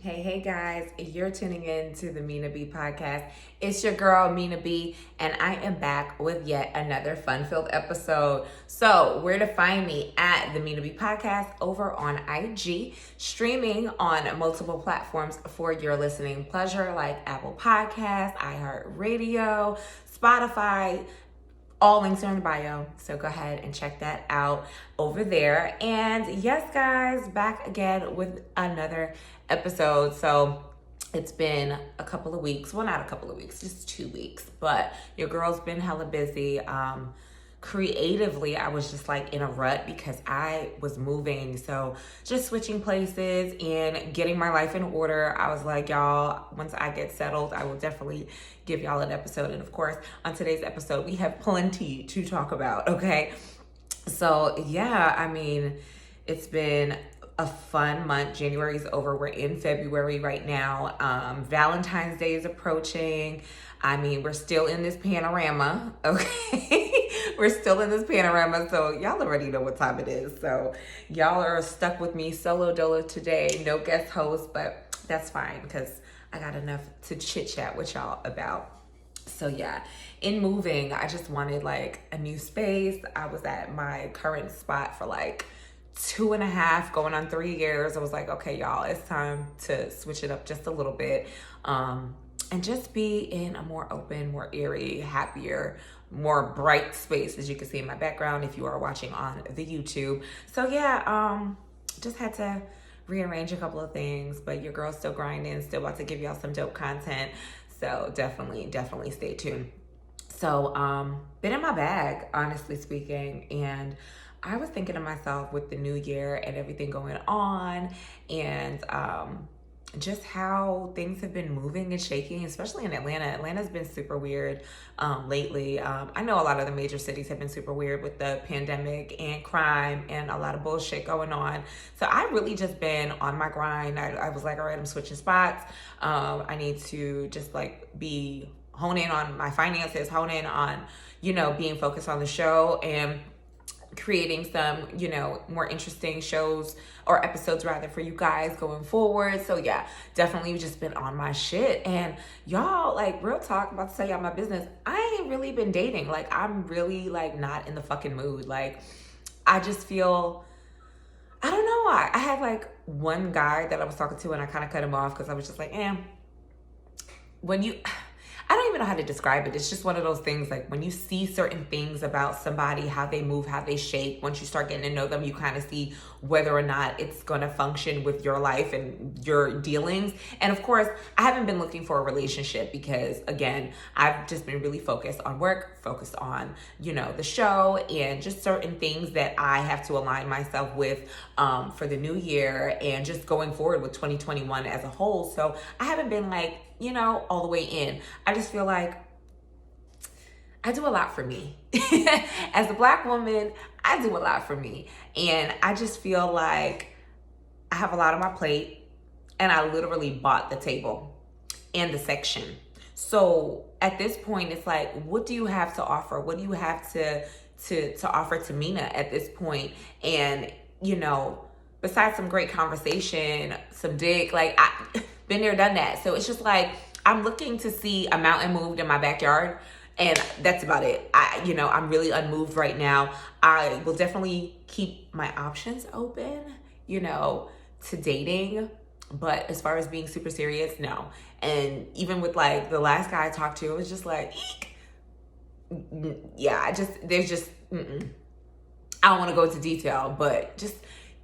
Hey guys, you're tuning in to the Mina B Podcast. It's your girl, Mina B, and I am back with yet another fun-filled episode. So, where to find me at the Mina B Podcast over on IG, streaming on multiple platforms for your listening pleasure like Apple Podcasts, iHeartRadio, Spotify. All links are in the bio, so go ahead and check that out over there. And yes, guys, back again with another episode. So it's been a couple of weeks. Well, not a couple of weeks, just 2 weeks. But your girl's been hella busy. Creatively, I was just like in a rut because I was moving. So just switching places and getting my life in order. I was like, y'all, once I get settled, I will definitely give y'all an episode. And of course, on today's episode, we have plenty to talk about, okay? So yeah, I mean, it's been a fun month. January's over. We're in February right now. Valentine's Day is approaching. I mean, we're still in this panorama, okay? We're still in this panorama, so y'all already know what time it is. So y'all are stuck with me solo dolo today. No guest host, but that's fine because I got enough to chit chat with y'all about. So yeah, in moving, I just wanted like a new space. I was at my current spot for like 2.5 going on 3 years. I was like, okay, y'all, it's time to switch it up just a little bit. And just be in a more open, more airy, happier, more bright space, as you can see in my background if you are watching on the YouTube. So yeah, just had to rearrange a couple of things, but your girl's still grinding, still about to give y'all some dope content. So definitely stay tuned. So, been in my bag, honestly speaking, and I was thinking to myself with the new year and everything going on and just how things have been moving and shaking, especially in Atlanta. Atlanta's been super weird lately. I know a lot of the major cities have been super weird with the pandemic and crime and a lot of bullshit going on. So I really just been on my grind. I was like, all right, I'm switching spots. I need to just like hone in on my finances, hone in on, being focused on the show and creating some, more interesting shows or episodes rather for you guys going forward. So yeah, definitely just been on my shit. And y'all, like, real talk, about to tell y'all my business. I ain't really been dating. Like, I'm really like not in the fucking mood. Like, I just feel, I don't know why. I had like one guy that I was talking to and I kind of cut him off because I was just like, I don't even know how to describe it. It's just one of those things, like when you see certain things about somebody, how they move, how they shape, once you start getting to know them, you kind of see whether or not it's going to function with your life and your dealings. And of course, I haven't been looking for a relationship because, again, I've just been really focused on work, focused on, the show and just certain things that I have to align myself with for the new year and just going forward with 2021 as a whole. So I haven't been like, all the way in. I just feel like I do a lot for me. As a Black woman, I do a lot for me. And I just feel like I have a lot on my plate and I literally bought the table and the section. So at this point, it's like, what do you have to offer? What do you have to offer to Mina at this point? And, besides some great conversation, some dick, like I been there, done that. So it's just like, I'm looking to see a mountain moved in my backyard and that's about it. I'm really unmoved right now. I will definitely keep my options open, to dating. But as far as being super serious, no. And even with like the last guy I talked to, it was just like, eek. Yeah, I don't want to go into detail, but just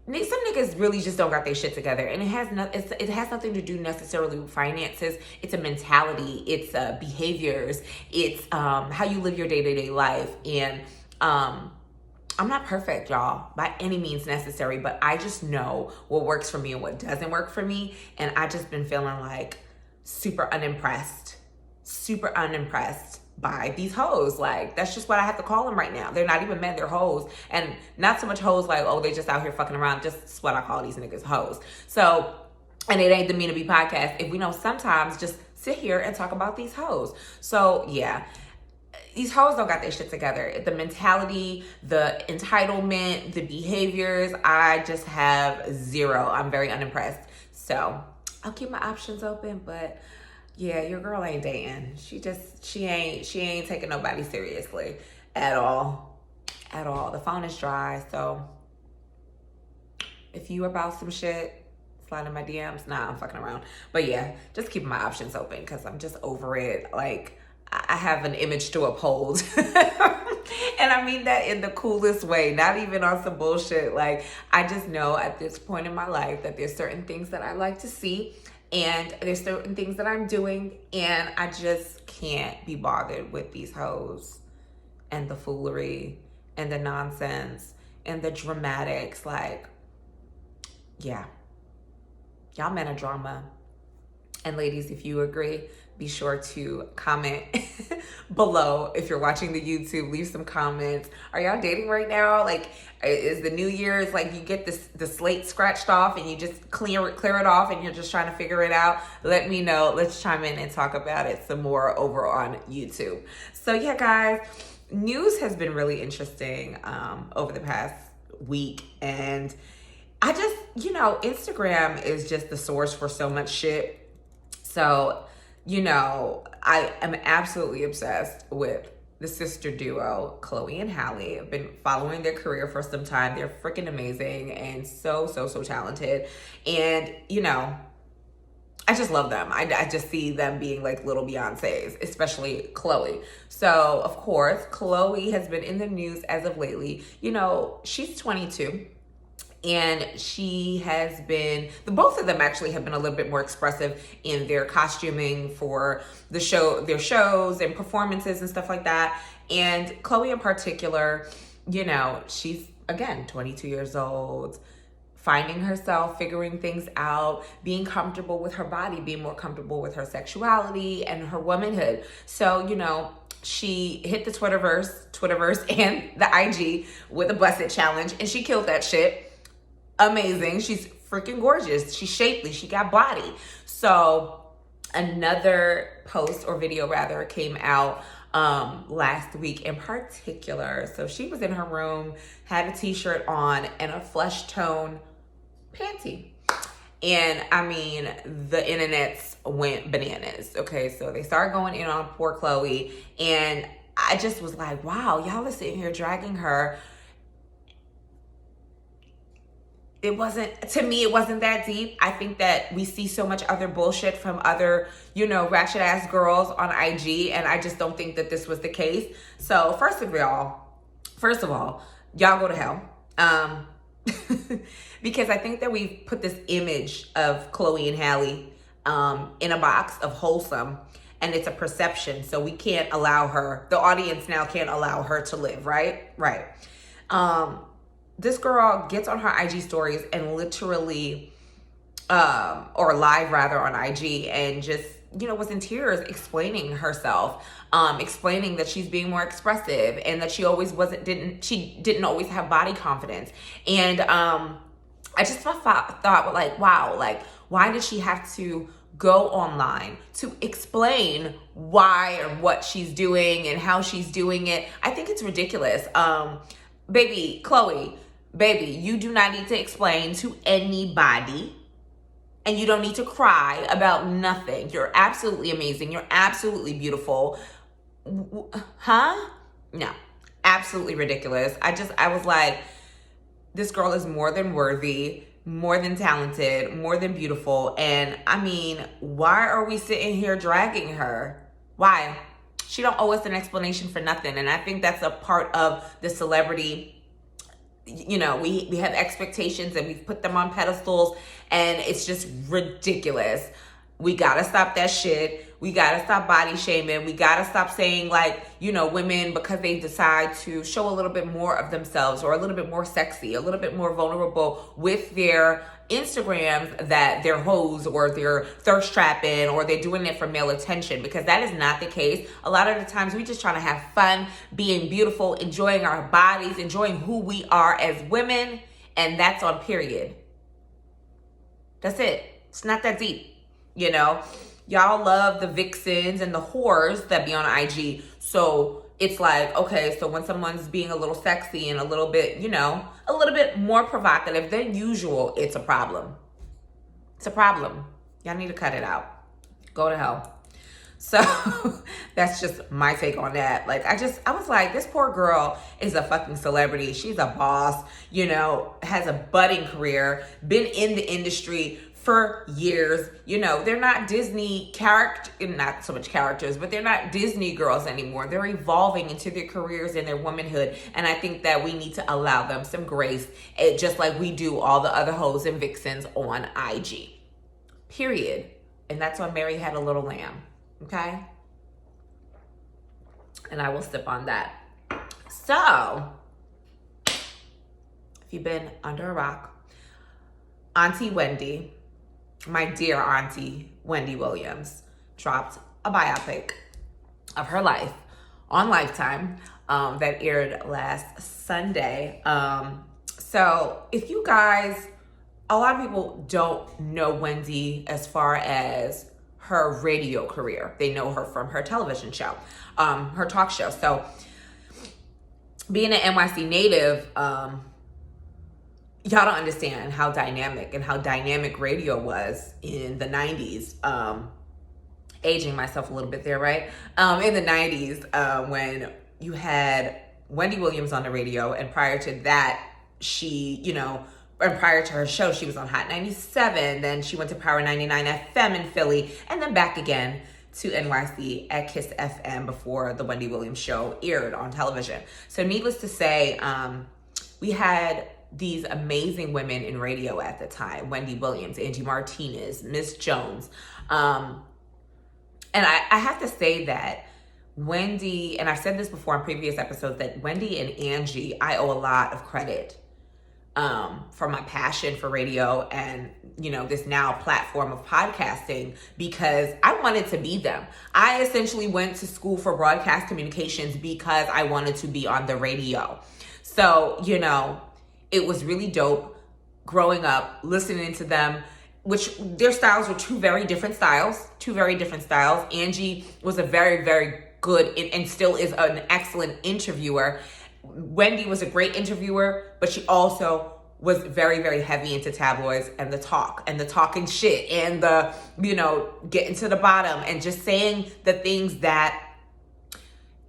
some niggas really just don't got their shit together, and it has nothing to do necessarily with finances. It's a mentality, it's behaviors, it's how you live your day-to-day life. And I'm not perfect, y'all, by any means necessary, but I just know what works for me and what doesn't work for me. And I just been feeling like super unimpressed by these hoes. Like, that's just what I have to call them right now. They're not even men, they're hoes. And not so much hoes like, oh, they just out here fucking around. Just what I call these niggas, hoes. So, and it ain't the Mina B Podcast if we don't sometimes just sit here and talk about these hoes. So yeah, these hoes don't got their shit together. The mentality, the entitlement, the behaviors, I just have zero. I'm very unimpressed. So I'll keep my options open, but yeah, your girl ain't dating. She ain't taking nobody seriously at all. At all. The phone is dry, so if you about some shit, slide in my DMs. Nah, I'm fucking around. But yeah, just keeping my options open because I'm just over it. Like, I have an image to uphold. And I mean that in the coolest way, not even on some bullshit. Like, I just know at this point in my life that there's certain things that I like to see, and there's certain things that I'm doing, and I just can't be bothered with these hoes and the foolery and the nonsense and the dramatics. Like, yeah, y'all men are drama. And ladies, if you agree, be sure to comment below. If you're watching the YouTube, leave some comments. Are y'all dating right now? Like, is the New Year's like you get the slate scratched off and you just clear it off and you're just trying to figure it out? Let me know. Let's chime in and talk about it some more over on YouTube. So yeah, guys, news has been really interesting over the past week, and I just, Instagram is just the source for so much shit. So, I am absolutely obsessed with the sister duo, Chloe and Halle. I've been following their career for some time. They're freaking amazing and so talented. And, I just love them. I just see them being like little Beyoncés, especially Chloe. So, of course, Chloe has been in the news as of lately. She's 22. And she has been, both of them actually have been a little bit more expressive in their costuming for their shows and performances and stuff like that. And Chloe in particular, she's, again, 22 years old, finding herself, figuring things out, being comfortable with her body, being more comfortable with her sexuality and her womanhood. So, she hit the Twitterverse and the IG with a Blessed Challenge, and she killed that shit. Amazing. She's freaking gorgeous. She's shapely. She got body. So another post or video rather came out last week in particular. So she was in her room, had a t-shirt on and a flesh tone panty. And I mean, the internets went bananas. Okay, so they started going in on poor Chloe, and I just was like, wow, y'all are sitting here dragging her. It wasn't that deep. I think that we see so much other bullshit from other, ratchet ass girls on IG, and I just don't think that this was the case. So first of all, y'all go to hell. Because I think that we've put this image of Chloe and Halle in a box of wholesome, and it's a perception. So we can't allow her, the audience now can't allow her to live, right? Right. This girl gets on her IG stories and literally, or live rather on IG, and just, was in tears explaining herself, explaining that she's being more expressive and that she didn't always have body confidence. And I just thought like, wow, like, why did she have to go online to explain why or what she's doing and how she's doing it? I think it's ridiculous. Baby, Chloe, baby, you do not need to explain to anybody, and you don't need to cry about nothing. You're absolutely amazing. You're absolutely beautiful. Huh? No, absolutely ridiculous. I was like, this girl is more than worthy, more than talented, more than beautiful. And I mean, why are we sitting here dragging her? Why? She don't owe us an explanation for nothing. And I think that's a part of the celebrity. We have expectations and we've put them on pedestals, and it's just ridiculous. We gotta stop that shit. We gotta stop body shaming. We gotta stop saying like, women, because they decide to show a little bit more of themselves or a little bit more sexy, a little bit more vulnerable with their Instagrams, that they're hoes or they're thirst trapping or they're doing it for male attention, because that is not the case. A lot of the times we just trying to have fun, being beautiful, enjoying our bodies, enjoying who we are as women, and that's on period. That's it. It's not that deep. Y'all love the vixens and the whores that be on IG. So it's like, okay, so when someone's being a little sexy and a little bit, a little bit more provocative than usual, it's a problem. It's a problem. Y'all need to cut it out. Go to hell. So that's just my take on that. Like, I was like, this poor girl is a fucking celebrity. She's a boss, you know, has a budding career, been in the industry for years. You know, they're not Disney not so much characters, but they're not Disney girls anymore. They're evolving into their careers and their womanhood. And I think that we need to allow them some grace, just like we do all the other hoes and vixens on IG. Period. And that's when Mary had a little lamb. Okay? And I will sip on that. So, if you've been under a rock, Auntie Wendy, my dear Auntie Wendy Williams, dropped a biopic of her life on Lifetime that aired last Sunday. So if you guys, a lot of people don't know Wendy as far as her radio career. They know her from her television show, her talk show. So being an NYC native, y'all don't understand how dynamic radio was in the 90s. Aging myself a little bit there, right? In the 90s, when you had Wendy Williams on the radio, and prior to that, and prior to her show, she was on Hot 97, then she went to Power 99 FM in Philly, and then back again to NYC at Kiss FM before the Wendy Williams show aired on television. So needless to say, we had these amazing women in radio at the time: Wendy Williams, Angie Martinez, Miss Jones. And I have to say that Wendy, and I've said this before on previous episodes, that Wendy and Angie, I owe a lot of credit for my passion for radio and, this now platform of podcasting, because I wanted to be them. I essentially went to school for broadcast communications because I wanted to be on the radio. So, it was really dope growing up, listening to them, which their styles were two very different styles. Angie was a very, very good and still is an excellent interviewer. Wendy was a great interviewer, but she also was very, very heavy into tabloids and the talking shit and the, getting to the bottom and just saying the things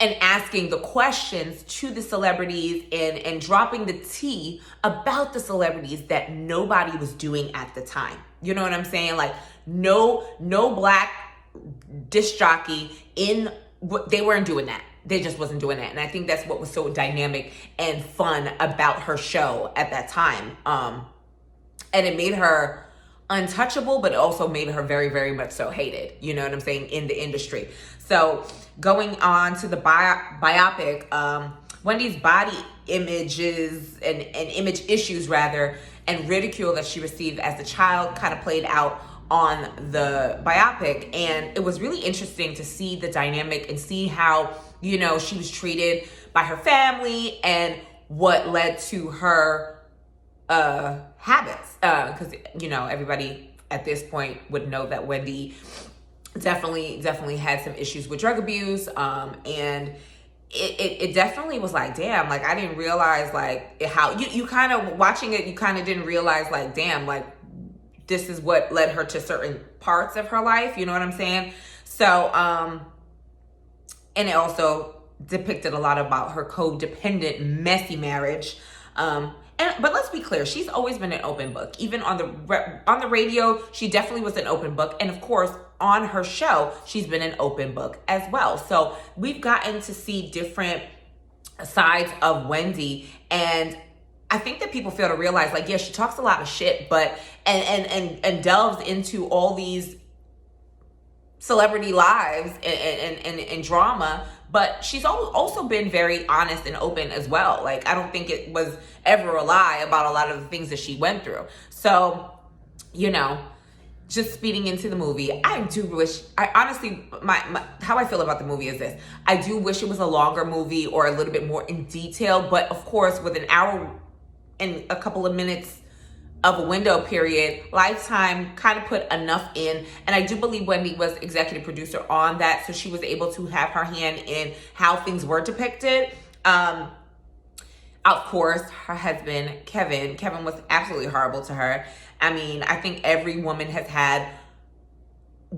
and asking the questions to the celebrities and dropping the tea about the celebrities that nobody was doing at the time. You know what I'm saying? Like, no black disc jockey they weren't doing that. They just wasn't doing that. And I think that's what was so dynamic and fun about her show at that time. And it made her untouchable, but it also made her very, very much so hated. You know what I'm saying? In the industry. So going on to the biopic, Wendy's body images and image issues rather, and ridicule that she received as a child kind of played out on the biopic. And it was really interesting to see the dynamic and see how, she was treated by her family and what led to her habits. Because, everybody at this point would know that Wendy definitely had some issues with drug abuse. And it definitely was like, damn, like I didn't realize like how you kind of watching it, you kind of didn't realize like, damn, like this is what led her to certain parts of her life. You know what I'm saying? So, and it also depicted a lot about her codependent, messy marriage. But let's be clear, she's always been an open book. Even on the radio, she definitely was an open book. And of course, on her show, she's been an open book as well. So we've gotten to see different sides of Wendy. And I think that people fail to realize, like, yeah, she talks a lot of shit, but and delves into all these celebrity lives and drama, but she's also been very honest and open as well. Like, I don't think it was ever a lie about a lot of the things that she went through. So, just speeding into the movie, I do wish, I honestly, how I feel about the movie is this. I do wish it was a longer movie or a little bit more in detail, but of course, with an hour and a couple of minutes of a window period, Lifetime kind of put enough in. And I do believe Wendy was executive producer on that, so she was able to have her hand in how things were depicted. Of course, her husband, Kevin was absolutely horrible to her. I mean, I think every woman has had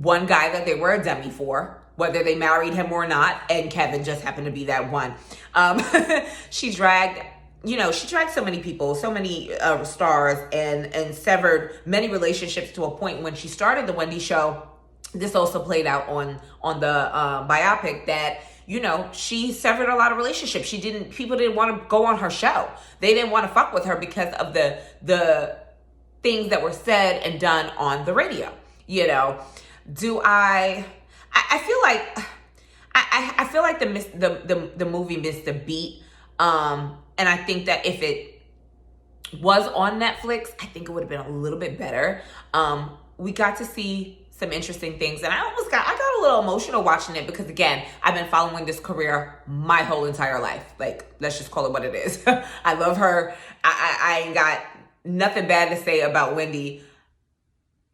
one guy that they were a demi for, whether they married him or not, and Kevin just happened to be that one. She dragged so many people, so many stars, and severed many relationships to a point when she started the Wendy show. This also played out on the biopic that, she severed a lot of relationships. People didn't want to go on her show. They didn't want to fuck with her because of the things that were said and done on the radio. I feel like the movie missed a beat. And I think that if it was on Netflix, I think it would have been a little bit better. We got to see some interesting things, and I got a little emotional watching it because, again, I've been following this career my whole entire life. Like, let's just call it what it is. I love her. I ain't got nothing bad to say about Wendy.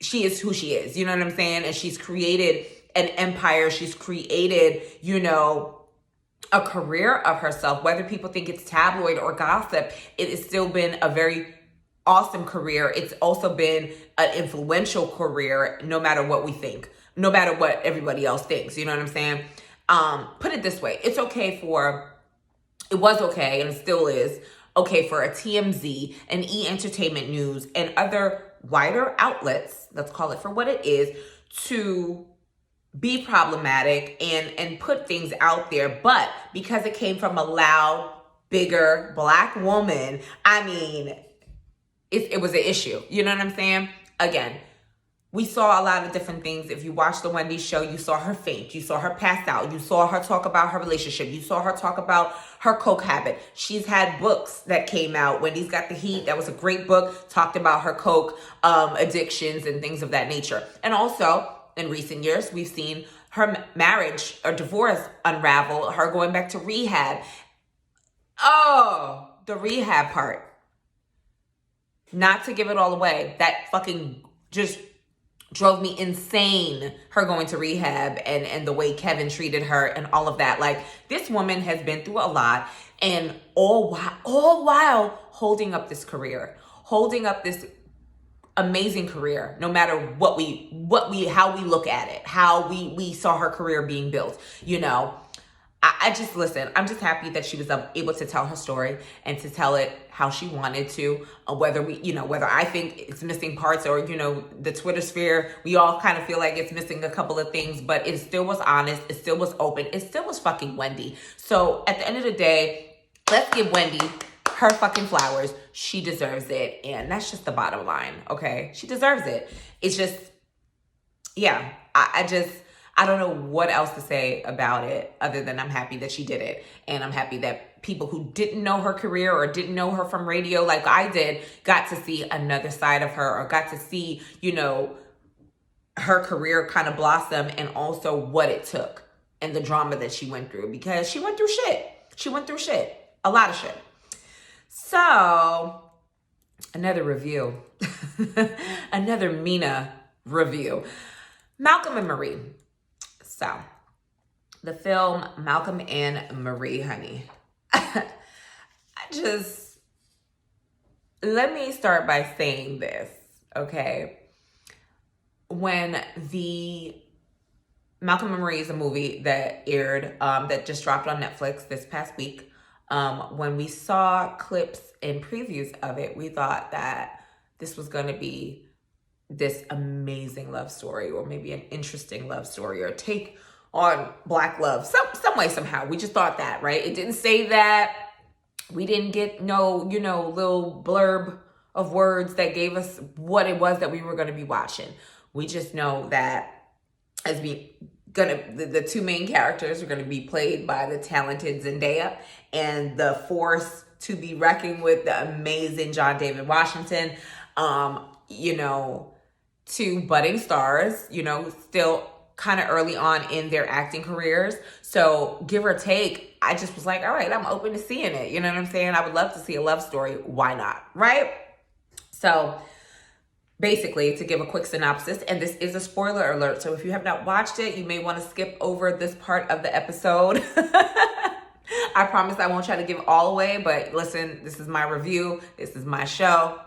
She is who she is, you know what I'm saying? And she's created an empire. She's created, a career of herself. Whether people think it's tabloid or gossip, it has still been a very awesome career. It's also been an influential career, no matter what we think, no matter what everybody else thinks. You know what I'm saying? Put it this way. It was okay, and it still is okay for a TMZ, an E! Entertainment News, and other wider outlets, let's call it for what it is, to be problematic and put things out there. But because it came from a loud, bigger Black woman, it was an issue. You know what I'm saying? Again, we saw a lot of different things. If you watched the Wendy show, you saw her faint. You saw her pass out. You saw her talk about her relationship. You saw her talk about her coke habit. She's had books that came out. Wendy's Got the Heat. That was a great book. Talked about her coke addictions and things of that nature. And also, in recent years, we've seen her marriage or divorce unravel, her going back to rehab. Oh, the rehab part. Not to give it all away, that fucking just drove me insane, her going to rehab and the way Kevin treated her and all of that. Like, this woman has been through a lot, and all while holding up this career, holding up this amazing career, no matter how we look at it, how we saw her career being built. I'm just happy that she was able to tell her story and to tell it how she wanted to, whether I think it's missing parts or, the Twitter sphere, we all kind of feel like it's missing a couple of things, but it still was honest. It still was open. It still was fucking Wendy. So at the end of the day, let's give Wendy her fucking flowers. She deserves it. And that's just the bottom line. Okay. She deserves it. It's just, yeah, I don't know what else to say about it other than I'm happy that she did it. And I'm happy that people who didn't know her career or didn't know her from radio like I did got to see another side of her, or got to see, her career kind of blossom, and also what it took and the drama that she went through, because she went through shit. She went through shit. A lot of shit. So, another review. Another Mina review. Malcolm&Marie. So, the film Malcolm&Marie, honey. Let me start by saying this, okay? When the Malcolm&Marie is a movie that aired, that just dropped on Netflix this past week. When we saw clips and previews of it, we thought that this was going to be this amazing love story, or maybe an interesting love story, or take on Black love some way, somehow. We just thought that, right? It didn't say that. We didn't get no, little blurb of words that gave us what it was that we were going to be watching. We just know that the two main characters are going to be played by the talented Zendaya, and the force to be reckoned with, the amazing John David Washington. Two budding stars, still kind of early on in their acting careers. So give or take, I just was like, all right, I'm open to seeing it. You know what I'm saying? I would love to see a love story. Why not? Right? So basically, to give a quick synopsis, and this is a spoiler alert, so if you have not watched it, you may want to skip over this part of the episode. I promise I won't try to give all away, but listen, this is my review. This is my show.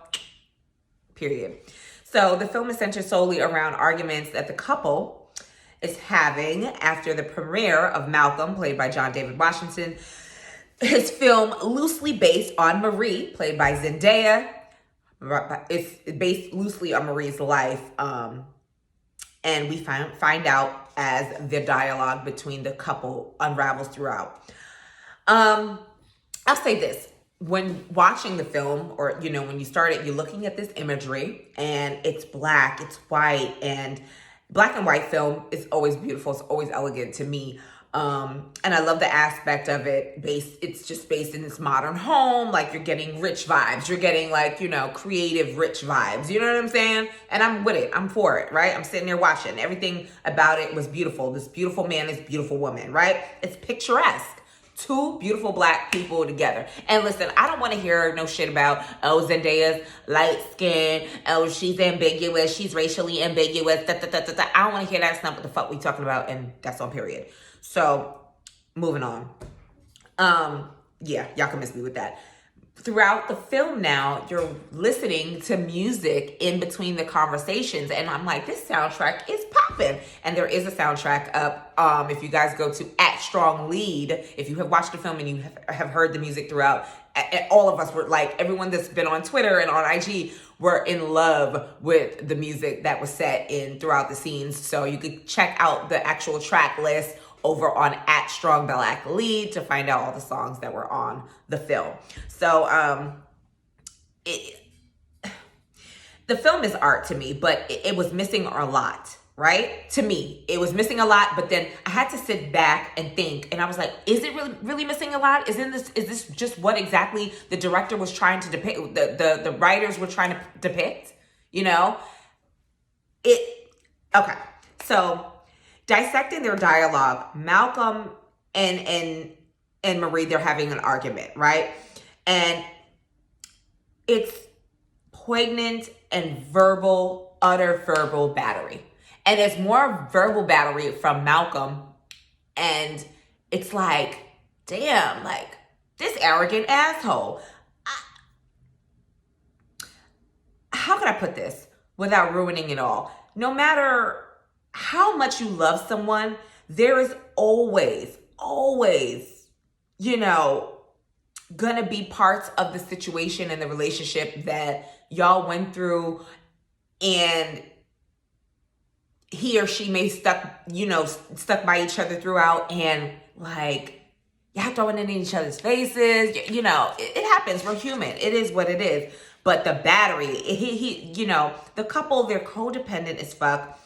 Period. So the film is centered solely around arguments that the couple is having after the premiere of Malcolm, played by John David Washington, his film loosely based on Marie, played by Zendaya. It's based loosely on Marie's life. And we find out as the dialogue between the couple unravels throughout. I'll say this. When watching the film, or, you know, when you start it, you're looking at this imagery and it's black, it's white, and black and white film is always beautiful. It's always elegant to me. And I love the aspect of it. It's just based in this modern home. Like, you're getting rich vibes. You're getting, like, you know, creative, rich vibes. You know what I'm saying? And I'm with it. I'm for it, right? I'm sitting there watching. Everything about it was beautiful. This beautiful man, this beautiful woman, right? It's picturesque. Two beautiful black people together. And listen, I don't want to hear no shit about, oh, Zendaya's light skin. Oh, she's ambiguous. She's racially ambiguous. I don't want to hear that. That's not what the fuck we talking about. And that's on period. So, moving on. Yeah, y'all can miss me with that. Throughout the film now, you're listening to music in between the conversations. And I'm like, this soundtrack is popping. And there is a soundtrack up. If you guys go to @StrongLead, if you have watched the film and you have heard the music throughout, all of us were like, everyone that's been on Twitter and on IG were in love with the music that was set in throughout the scenes. So you could check out the actual track list over on @StrongBlackLead to find out all the songs that were on the film. So the film is art to me, but it was missing a lot, right? To me, it was missing a lot, but then I had to sit back and think, and I was like, is it really missing a lot? Is this just what exactly the director was trying to depict, the writers were trying to depict, you know? Okay, so dissecting their dialogue, Malcolm and Marie, they're having an argument, right? And it's poignant and utter verbal battery. And it's more verbal battery from Malcolm. And it's like, damn, like, this arrogant asshole. How can I put this without ruining it all? No matter how much you love someone, there is always, you know, gonna be parts of the situation and the relationship that y'all went through, and he or she may stuck by each other throughout, and like, y'all throwing it in each other's faces, you know, it happens. We're human. It is what it is. But the battery, he you know, the couple, they're codependent as fuck.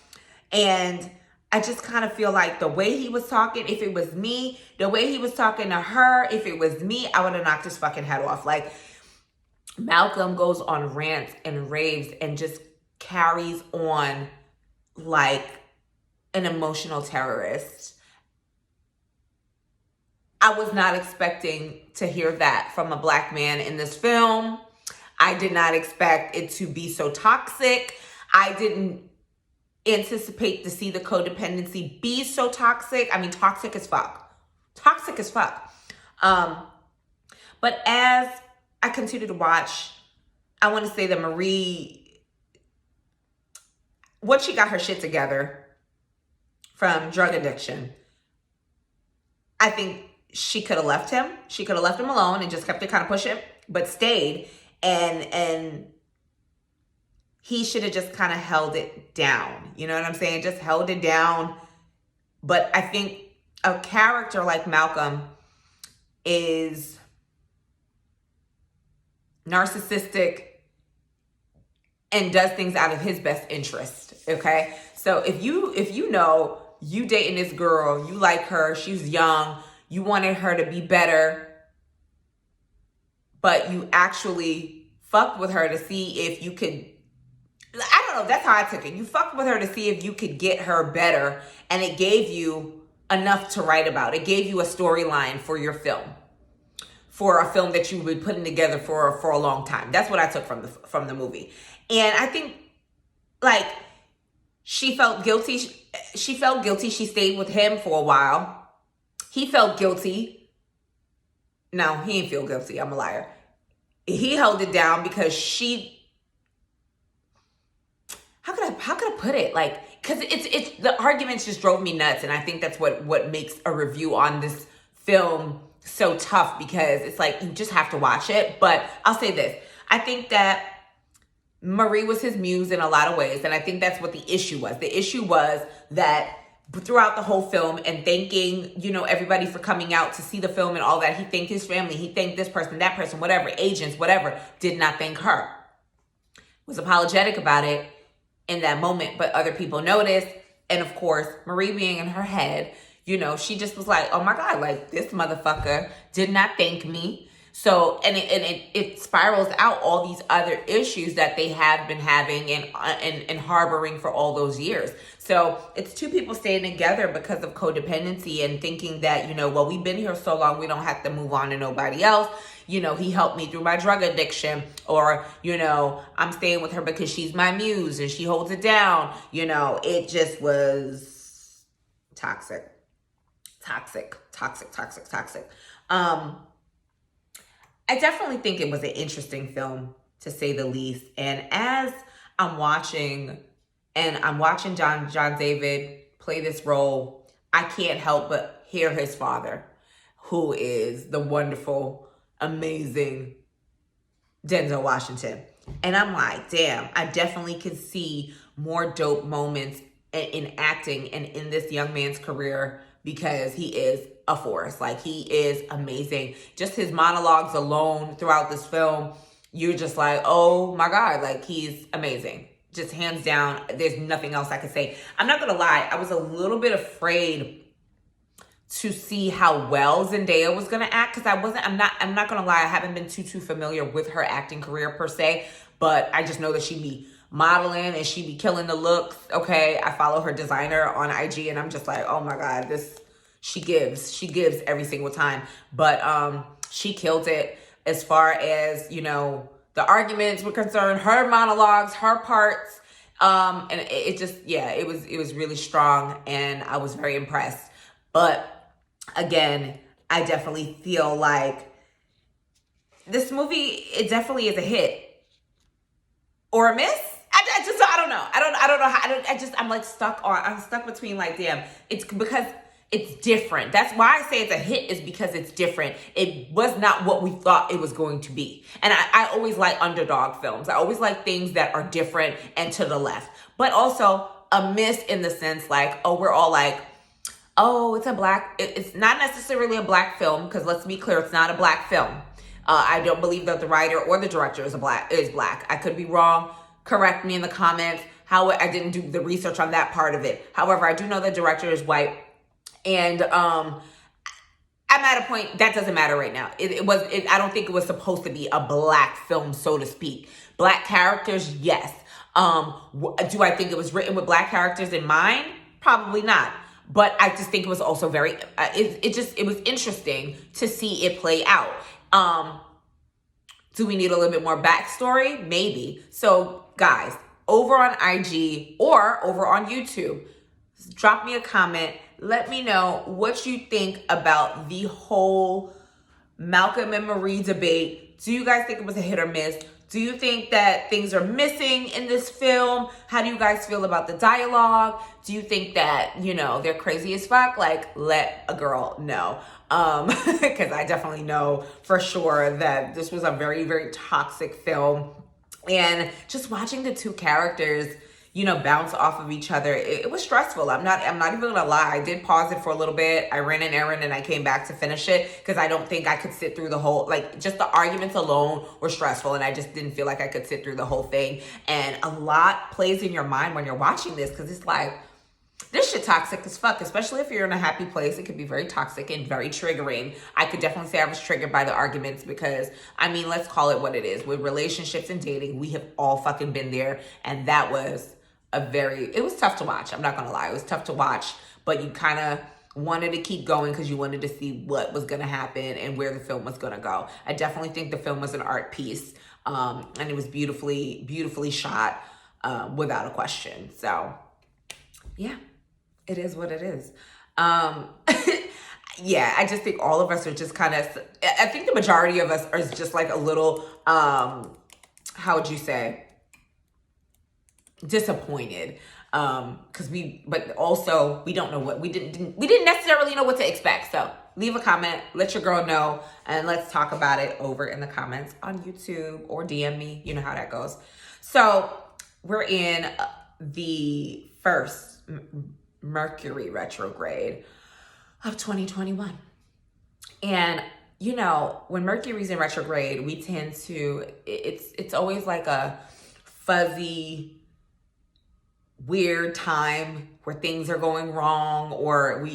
And I just kind of feel like the way he was talking, if it was me, the way he was talking to her, if it was me, I would have knocked his fucking head off. Like, Malcolm goes on rants and raves and just carries on like an emotional terrorist. I was not expecting to hear that from a black man in this film. I did not expect it to be so toxic. I didn't anticipate to see the codependency be so toxic. I mean, toxic as fuck. Toxic as fuck. But as I continue to watch, I want to say that Marie, once she got her shit together from drug addiction, I think she could have left him. She could have left him alone and just kept it kind of pushing, but stayed. And he should have just kind of held it down. You know what I'm saying? Just held it down. But I think a character like Malcolm is narcissistic and does things out of his best interest. Okay? So if you know you dating this girl, you like her, she's young, you wanted her to be better, but you actually fucked with her to see if you could, I don't know, that's how I took it. You fucked with her to see if you could get her better, and it gave you enough to write about. It gave you a storyline for your film, for a film that you've been putting together for a long time. That's what I took from the movie. And I think, like, she felt guilty. She felt guilty. She stayed with him for a while. He felt guilty. No, he didn't feel guilty. I'm a liar. He held it down because she, how could I put it? Like, because it's the arguments just drove me nuts, and I think that's what makes a review on this film so tough, because it's like you just have to watch it. But I'll say this: I think that Marie was his muse in a lot of ways, and I think that's what the issue was. The issue was that throughout the whole film, and thanking, you know, everybody for coming out to see the film and all that, he thanked his family, he thanked this person, that person, whatever, agents, whatever, did not thank her. Was apologetic about it in that moment, but other people noticed. And of course, Marie being in her head, you know, she just was like, oh my God, like, this motherfucker did not thank me. So, and it spirals out all these other issues that they have been having and harboring for all those years. So it's two people staying together because of codependency and thinking that, you know, well, we've been here so long, we don't have to move on to nobody else. You know, he helped me through my drug addiction, or, you know, I'm staying with her because she's my muse and she holds it down. You know, it just was toxic. I definitely think it was an interesting film, to say the least. And as I'm watching John David play this role, I can't help but hear his father, who is the wonderful, amazing Denzel Washington. And I'm like, damn, I definitely can see more dope moments in acting and in this young man's career, because he is a force. Like, he is amazing. Just his monologues alone throughout this film, you're just like, oh my God, like, he's amazing. Just hands down, there's nothing else I could say. I'm not gonna lie, I was a little bit afraid to see how well Zendaya was gonna act, because I'm not gonna lie, I haven't been too familiar with her acting career per se, but I just know that she'd be modeling and she'd be killing the looks. Okay, I follow her designer on IG, and I'm just like, oh my God, she gives every single time. But she killed it as far as, you know, the arguments were concerned, her monologues, her parts, and it just, yeah, it was really strong, and I was very impressed. But again, I definitely feel like this movie, it definitely is a hit or a miss. I don't know. I don't know how. I'm stuck between, like, damn, it's because it's different. That's why I say it's a hit, is because it's different. It was not what we thought it was going to be. And I always like underdog films. I always like things that are different and to the left. But also a miss in the sense, like, oh, we're all like, oh, it's not necessarily a black film, because let's be clear, it's not a black film. I don't believe that the writer or the director is black. I could be wrong. Correct me in the comments. I didn't do the research on that part of it. However, I do know the director is white. And I'm at a point that doesn't matter right now. I don't think it was supposed to be a black film, so to speak. Black characters, yes. Do I think it was written with black characters in mind? Probably not. But I just think it was also very, it was interesting to see it play out. Do we need a little bit more backstory? Maybe. So guys, over on IG or over on YouTube, drop me a comment. Let me know what you think about the whole Malcolm and Marie debate. Do you guys think it was a hit or miss? Do you think that things are missing in this film? How do you guys feel about the dialogue? Do you think that, you know, they're crazy as fuck? Like, let a girl know. Because I definitely know for sure that this was a very, very toxic film. And just watching the two characters, you know, bounce off of each other, it was stressful. I'm not even gonna lie. I did pause it for a little bit. I ran an errand and I came back to finish it, because I don't think I could sit through the whole, like, just the arguments alone were stressful, and I just didn't feel like I could sit through the whole thing. And a lot plays in your mind when you're watching this, because it's like, this shit toxic as fuck, especially if you're in a happy place. It could be very toxic and very triggering. I could definitely say I was triggered by the arguments, because, I mean, let's call it what it is. With relationships and dating, we have all fucking been there, and that was it was tough to watch. I'm not gonna lie, it was tough to watch, but you kind of wanted to keep going because you wanted to see what was gonna happen and where the film was gonna go. I definitely think the film was an art piece, and it was beautifully, beautifully shot, without a question. So yeah, it is what it is. Yeah, I just think all of us are just kind of, I think the majority of us are just like a little, how would you say? disappointed. But also we don't know what, we didn't necessarily know what to expect. So leave a comment, let your girl know, and let's talk about it over in the comments on YouTube or DM me. You know how that goes. So we're in the first Mercury retrograde of 2021. And you know, when Mercury's in retrograde, we tend to, it's always like a fuzzy, weird time where things are going wrong, or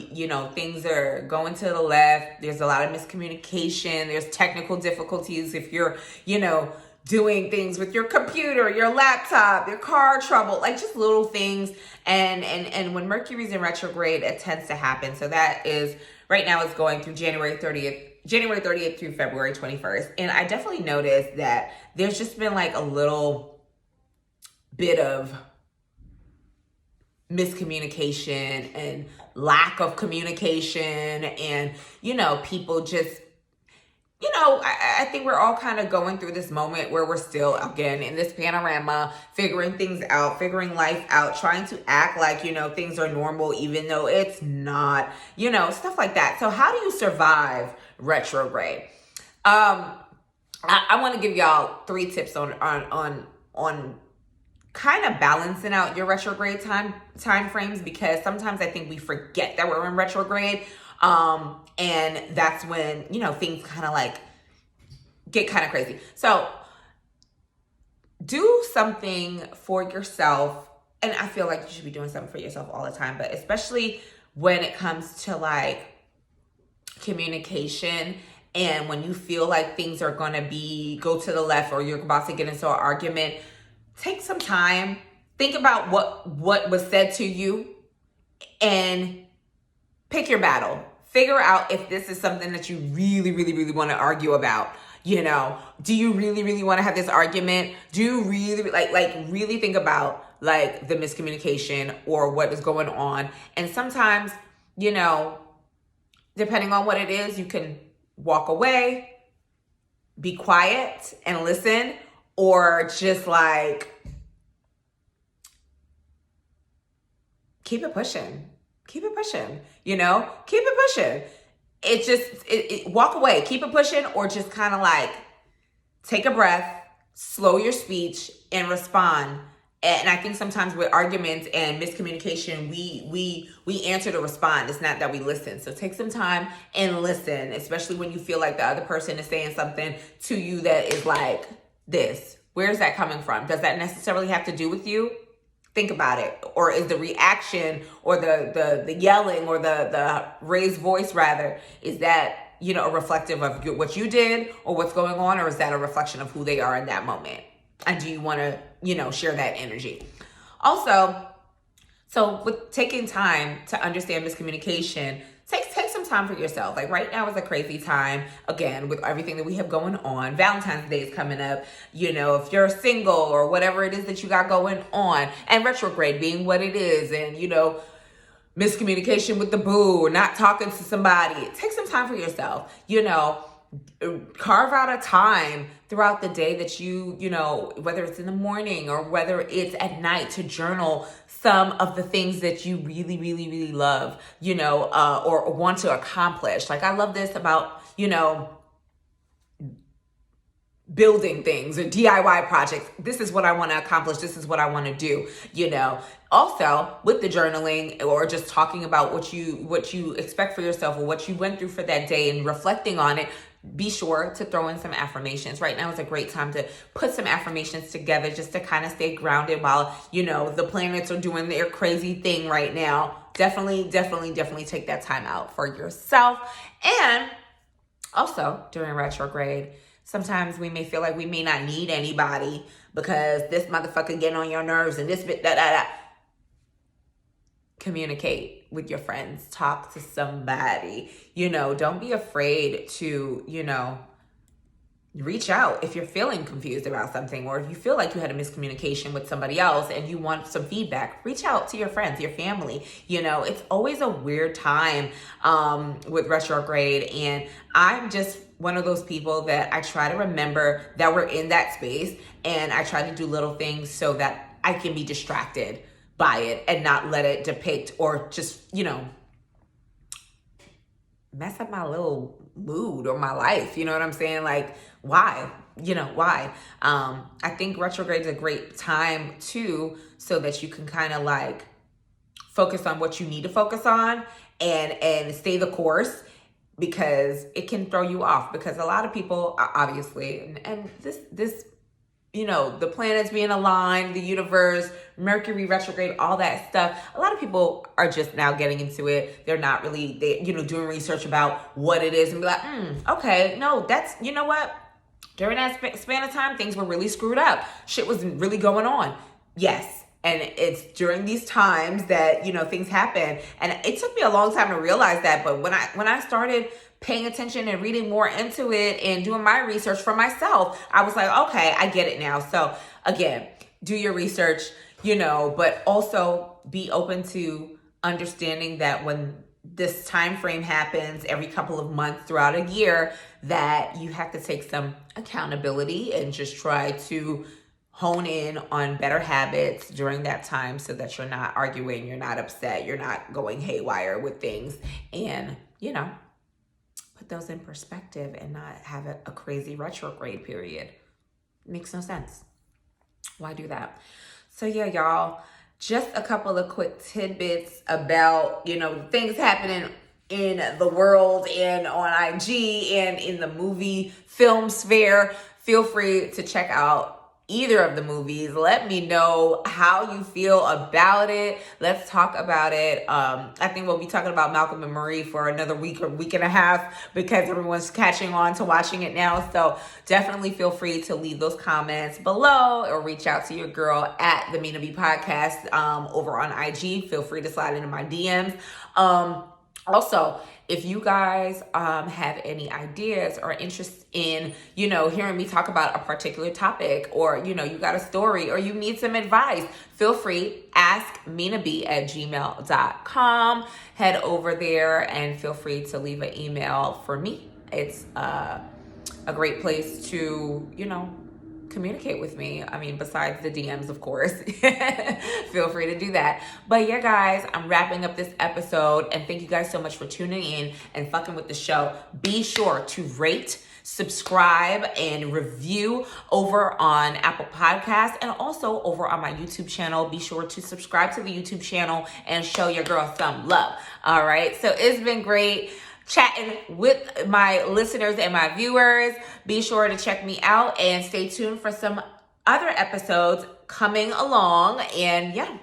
things are going to the left. There's a lot of miscommunication. There's technical difficulties if you're, doing things with your computer, your laptop, your car trouble, like just little things. And when Mercury's in retrograde, it tends to happen. So that is, right now it's going through January 30th through February 21st. And I definitely noticed that there's just been like a little bit of miscommunication and lack of communication, and people just, I think we're all kind of going through this moment where we're still, again, in this panorama, figuring things out, figuring life out, trying to act like, things are normal, even though it's not, stuff like that. So how do you survive retrograde? I want to give y'all 3 tips on kind of balancing out your retrograde time frames, because sometimes I think we forget that we're in retrograde. And that's when, things kind of like get kind of crazy. So do something for yourself. And I feel like you should be doing something for yourself all the time, but especially when it comes to like communication, and when you feel like things are going to go to the left, or you're about to get into an argument, take some time, think about what was said to you, and pick your battle. Figure out if this is something that you really, really, really want to argue about. Do you really, really want to have this argument? Do you really really think about like the miscommunication or what is going on? And sometimes, depending on what it is, you can walk away, be quiet and listen, or just like keep it pushing. Keep it pushing, keep it pushing. Walk away, keep it pushing, or just kind of like take a breath, slow your speech, and respond. And I think sometimes with arguments and miscommunication, we answer to respond. It's not that we listen. So take some time and listen, especially when you feel like the other person is saying something to you that is like this. Where's that coming from? Does that necessarily have to do with you? Think about it. Or is the reaction or the yelling or the raised voice rather, is that, a reflective of what you did or what's going on? Or is that a reflection of who they are in that moment? And do you want to, share that energy? Also, so with taking time to understand miscommunication, take some time for yourself. Like right now is a crazy time, again, with everything that we have going on. Valentine's Day is coming up. If you're single or whatever it is that you got going on, and retrograde being what it is, and, miscommunication with the boo, or not talking to somebody, take some time for yourself. Carve out a time throughout the day that you whether it's in the morning or whether it's at night, to journal some of the things that you really, really, really love, or want to accomplish. Like I love this about, building things or DIY projects. This is what I want to accomplish. This is what I want to do, Also, with the journaling or just talking about what you expect for yourself or what you went through for that day and reflecting on it, be sure to throw in some affirmations. Right now is a great time to put some affirmations together just to kind of stay grounded while, the planets are doing their crazy thing right now. Definitely take that time out for yourself. And also during retrograde, sometimes we may feel like we may not need anybody because this motherfucker getting on your nerves and this bit, Communicate with your friends. Talk to somebody. Don't be afraid to, reach out if you're feeling confused about something, or if you feel like you had a miscommunication with somebody else and you want some feedback. Reach out to your friends, your family. It's always a weird time with retrograde, and I'm just one of those people that I try to remember that we're in that space, and I try to do little things so that I can be distracted by it and not let it depict or just, mess up my little mood or my life. You know what I'm saying? Like, why? Why? I think retrograde is a great time too, so that you can kind of like focus on what you need to focus on and stay the course, because it can throw you off, because a lot of people obviously, and this the planets being aligned, the universe, Mercury retrograde, all that stuff. A lot of people are just now getting into it. They're not really, doing research about what it is and be like, okay, no, that's, you know what? During that span of time, things were really screwed up. Shit was really going on. Yes. And it's during these times that, things happen. And it took me a long time to realize that. But when I started paying attention and reading more into it and doing my research for myself, I was like, okay, I get it now. So again, do your research, but also be open to understanding that when this time frame happens every couple of months throughout a year, that you have to take some accountability and just try to hone in on better habits during that time, so that you're not arguing, you're not upset, you're not going haywire with things, and, put those in perspective and not have a crazy retrograde period. Makes no sense. Why do that? So yeah, y'all, just a couple of quick tidbits about, things happening in the world and on IG and in the movie film sphere. Feel free to check out either of the movies. Let me know how you feel about it. Let's talk about it. I think we'll be talking about Malcolm&Marie for another week or week and a half, because everyone's catching on to watching it now. So definitely feel free to leave those comments below or reach out to your girl at the Mina B Podcast over on IG. Feel free to slide into my DMs. Also, if you guys have any ideas or interest in, hearing me talk about a particular topic, or, you got a story or you need some advice, feel free, askminaB@gmail.com. Head over there and feel free to leave an email for me. It's a great place to, communicate with me. I mean, besides the DMs, of course. Feel free to do that. But yeah, guys, I'm wrapping up this episode, and thank you guys so much for tuning in and fucking with the show. Be sure to rate, subscribe, and review over on Apple Podcasts, and also over on my YouTube channel. Be sure to subscribe to the YouTube channel and show your girl some love. All right. So it's been great chatting with my listeners and my viewers. Be sure to check me out and stay tuned for some other episodes coming along. And yeah,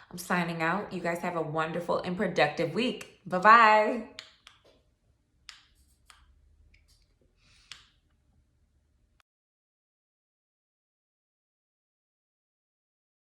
I'm signing out. You guys have a wonderful and productive week. Bye-bye.